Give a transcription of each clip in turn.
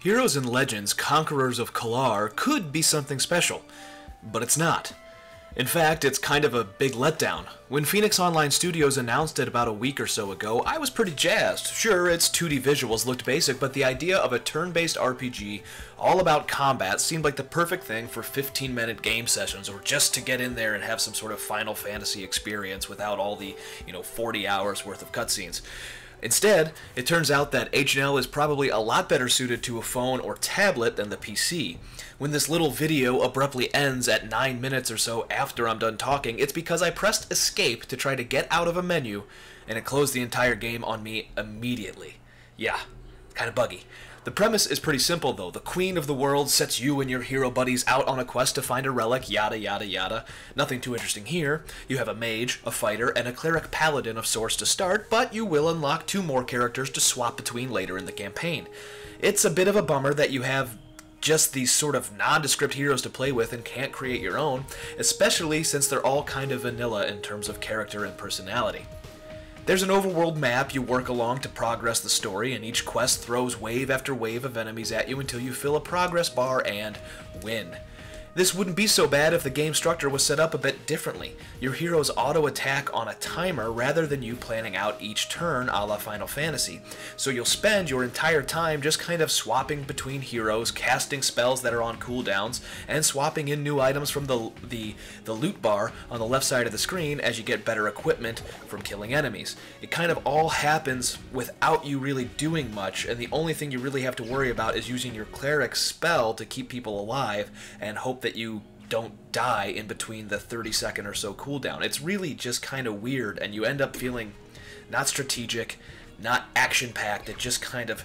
Heroes and Legends Conquerors of Kolhar could be something special, but it's not. In fact, it's kind of a big letdown. When Phoenix Online Studios announced it about a week or so ago, I was pretty jazzed. Sure, its 2D visuals looked basic, but the idea of a turn-based RPG all about combat seemed like the perfect thing for 15-minute game sessions, or just to get in there and have some sort of Final Fantasy experience without all the, 40 hours worth of cutscenes. Instead, it turns out that H&L is probably a lot better suited to a phone or tablet than the PC. When this little video abruptly ends at 9 minutes or so after I'm done talking, it's because I pressed escape to try to get out of a menu, and it closed the entire game on me immediately. Yeah, kinda buggy. The premise is pretty simple though. The Queen of the World sets you and your hero buddies out on a quest to find a relic, yada yada yada. Nothing too interesting here. You have a mage, a fighter, and a cleric paladin of sorts to start, but you will unlock 2 more characters to swap between later in the campaign. It's a bit of a bummer that you have just these sort of nondescript heroes to play with and can't create your own, especially since they're all kind of vanilla in terms of character and personality. There's an overworld map you work along to progress the story, and each quest throws wave after wave of enemies at you until you fill a progress bar and win. This wouldn't be so bad if the game structure was set up a bit differently. Your heroes auto-attack on a timer rather than you planning out each turn a la Final Fantasy. So you'll spend your entire time just kind of swapping between heroes, casting spells that are on cooldowns, and swapping in new items from the loot bar on the left side of the screen as you get better equipment from killing enemies. It kind of all happens without you really doing much, and the only thing you really have to worry about is using your cleric's spell to keep people alive and hope that you don't die in between the 30-second or so cooldown. It's really just kind of weird, and you end up feeling not strategic, not action-packed. It just kind of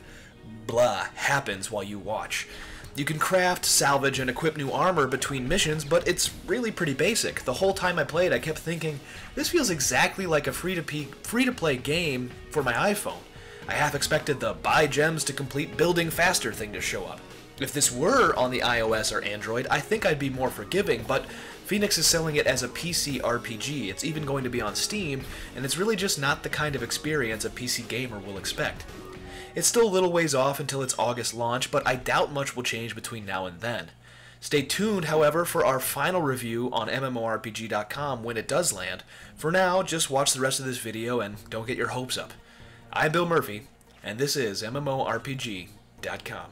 blah happens while you watch. You can craft, salvage, and equip new armor between missions, but it's really pretty basic. The whole time I played, I kept thinking, this feels exactly like a free-to-play game for my iPhone. I half expected the buy gems to complete building faster thing to show up. If this were on the iOS or Android, I think I'd be more forgiving, but Phoenix is selling it as a PC RPG. It's even going to be on Steam, and it's really just not the kind of experience a PC gamer will expect. It's still a little ways off until its August launch, but I doubt much will change between now and then. Stay tuned, however, for our final review on MMORPG.com when it does land. For now, just watch the rest of this video and don't get your hopes up. I'm Bill Murphy, and this is MMORPG.com.